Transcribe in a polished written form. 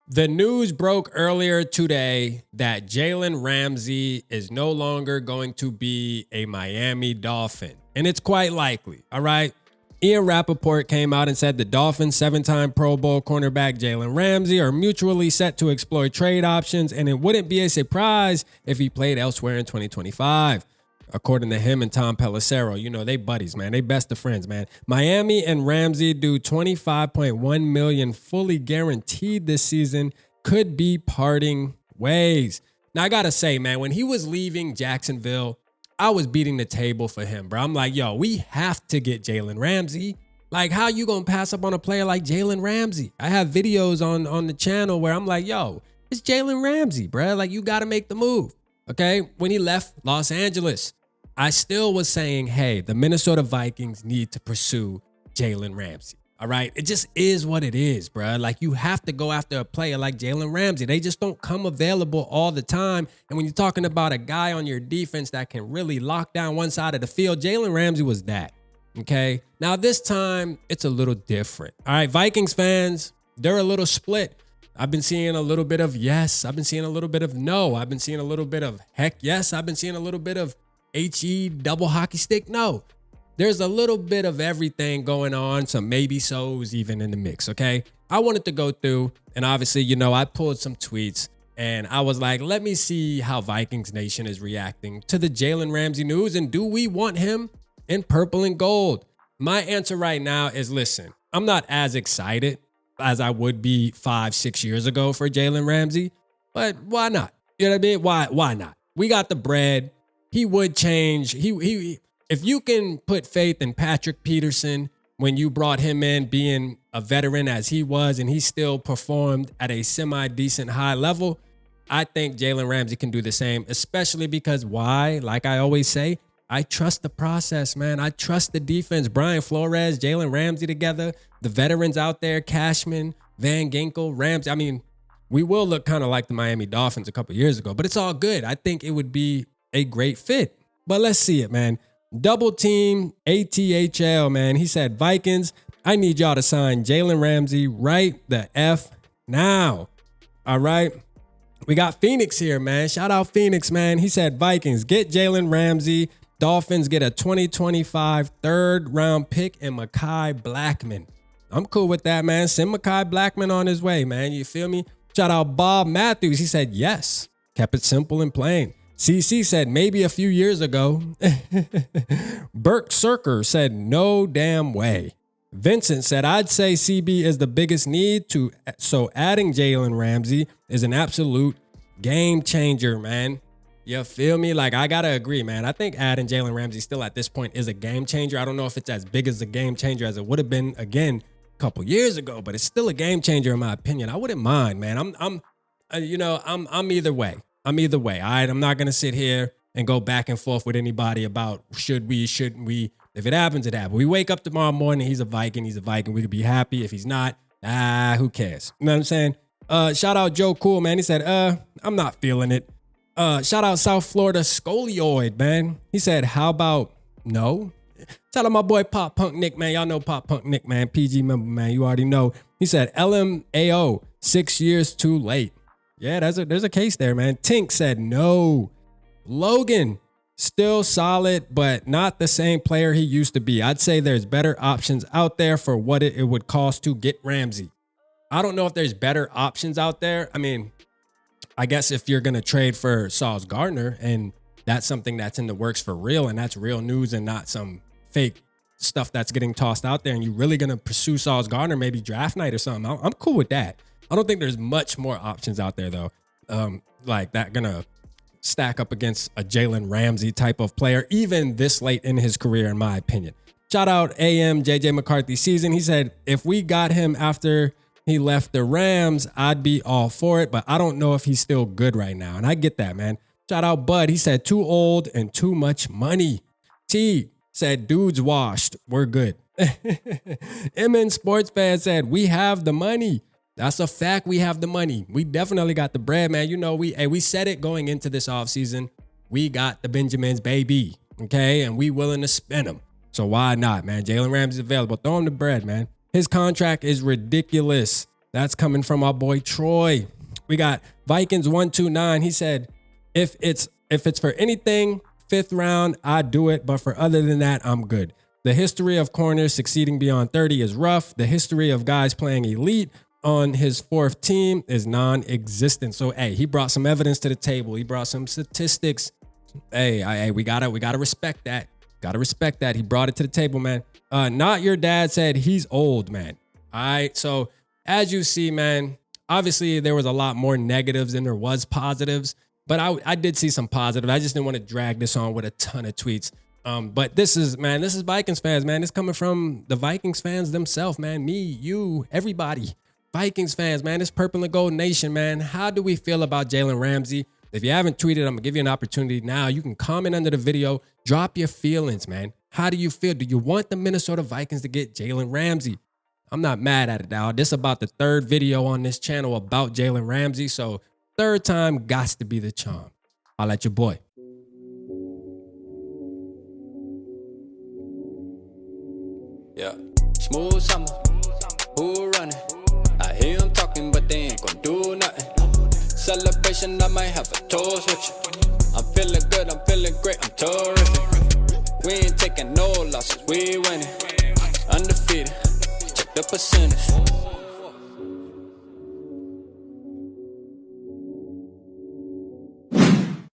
The news broke earlier today that Jalen Ramsey is no longer going to be a Miami Dolphin. And it's quite likely, all right? Ian Rappaport came out and said the Dolphins' 7-time Pro Bowl cornerback Jalen Ramsey are mutually set to explore trade options, and it wouldn't be a surprise if he played elsewhere in 2025. According to him and Tom Pelissero, you know, they buddies, man. They best of friends, man. Miami and Ramsey do $25.1 million fully guaranteed this season. Could be parting ways. Now, I got to say, man, when he was leaving Jacksonville, I was beating the table for him, bro. I'm like, yo, we have to get Jalen Ramsey. Like, how you going to pass up on a player like Jalen Ramsey? I have videos on the channel where I'm like, yo, it's Jalen Ramsey, bro. Like, you got to make the move. Okay? When he left Los Angeles, I still was saying, hey, the Minnesota Vikings need to pursue Jalen Ramsey. All right? It just is what it is, bro. Like, you have to go after a player like Jalen Ramsey. They just don't come available all the time. And when you're talking about a guy on your defense that can really lock down one side of the field, Jalen Ramsey was that. Okay? Now, this time, it's a little different. All right? Vikings fans, they're a little split. I've been seeing a little bit of yes. I've been seeing a little bit of no. I've been seeing a little bit of heck yes. I've been seeing a little bit of HE double hockey stick. No, there's a little bit of everything going on. Some maybe so's even in the mix. Okay. I wanted to go through, and obviously, you know, I pulled some tweets and I was like, let me see how Vikings Nation is reacting to the Jalen Ramsey news. And do we want him in purple and gold? My answer right now is, listen, I'm not as excited as I would be 5-6 years ago for Jalen Ramsey, but why not? You know what I mean? Why not? We got the bread. He would change. He if you can put faith in Patrick Peterson when you brought him in, being a veteran as he was, and he still performed at a semi-decent high level, I think Jalen Ramsey can do the same, especially because why? Like I always say, I trust the process, man. I trust the defense. Brian Flores, Jalen Ramsey together, the veterans out there, Cashman, Van Ginkel, Ramsey. I mean, we will look kind of like the Miami Dolphins a couple years ago, but it's all good. I think it would be a great fit. But let's see it, man. Double team ATHL, man. He said, Vikings, I need y'all to sign Jalen Ramsey right the F now. All right. We got Phoenix here, man. Shout out Phoenix, man. He said, Vikings, get Jalen Ramsey. Dolphins get a 2025 third-round pick and Mekhi Blackman. I'm cool with that, man. Send Mekhi Blackman on his way, man. You feel me? Shout out Bob Matthews. He said, yes. Kept it simple and plain. CC said, maybe a few years ago. Burke Cirker said, no damn way. Vincent said, I'd say CB is the biggest need so adding Jalen Ramsey is an absolute game changer, man. You feel me? Like, I got to agree, man. I think adding Jalen Ramsey still at this point is a game changer. I don't know if it's as big as a game changer as it would have been, again, a couple years ago, but it's still a game changer in my opinion. I wouldn't mind, man. I'm either way. I'm either way. All right. I'm not going to sit here and go back and forth with anybody about should we, shouldn't we. If it happens, it happens. We wake up tomorrow morning, he's a Viking. He's a Viking. We could be happy. If he's not, who cares? You know what I'm saying? Shout out Joe Cool, man. He said, I'm not feeling it. Shout out South Florida Scolioid, man. He said, how about no? Shout out my boy Pop Punk Nick, man. Y'all know Pop Punk Nick, man. PG member, man. You already know. He said, LMAO, 6 years too late. Yeah, there's a case there, man. Tink said no. Logan, still solid, but not the same player he used to be. I'd say there's better options out there for what it would cost to get Ramsey. I don't know if there's better options out there. I mean, I guess if you're going to trade for Sauce Gardner, and that's something that's in the works for real, and that's real news and not some fake stuff that's getting tossed out there, and you're really going to pursue Sauce Gardner, maybe draft night or something, I'm cool with that. I don't think there's much more options out there, though, like that going to stack up against a Jalen Ramsey type of player, even this late in his career, in my opinion. Shout out AM JJ McCarthy season. He said, if we got him after he left the Rams, I'd be all for it, but I don't know if he's still good right now. And I get that, man. Shout out Bud. He said, too old and too much money. T said, dude's washed. We're good. MN Sports Fan said, we have the money. That's a fact. We have the money. We definitely got the bread, man. You know, we said it going into this offseason. We got the Benjamins, baby. Okay. And we willing to spend them. So why not, man? Jalen Ramsey's available. Throw him the bread, man. His contract is ridiculous. That's coming from our boy Troy. We got Vikings 129. He said, if it's for anything, 5th round, I'd do it. But for other than that, I'm good. The history of corners succeeding beyond 30 is rough. The history of guys playing elite on his 4th team is non-existent. So, hey, he brought some evidence to the table. He brought some statistics. Hey, we gotta respect that. Gotta respect that. He brought it to the table, man. Not Your Dad said he's old, man. All right. So as you see, man, obviously there was a lot more negatives than there was positives, but I did see some positive. I just didn't want to drag this on with a ton of tweets. But this is Vikings fans, man. It's coming from the Vikings fans themselves, man. Me, you, everybody. Vikings fans, man. It's Purple and Gold Nation, man. How do we feel about Jalen Ramsey? If you haven't tweeted, I'm going to give you an opportunity now. You can comment under the video. Drop your feelings, man. How do you feel? Do you want the Minnesota Vikings to get Jalen Ramsey? I'm not mad at it, dog. This is about the 3rd video on this channel about Jalen Ramsey. So 3rd time gots to be the charm. I'll let your boy. Yeah, smooth summer, who running? I hear them talking, but they ain't gonna do nothing. Celebration, I might have a toast with you. I'm feeling good, I'm feeling great, I'm terrific. We ain't taking no losses, we winning. Undefeated, check the percentage.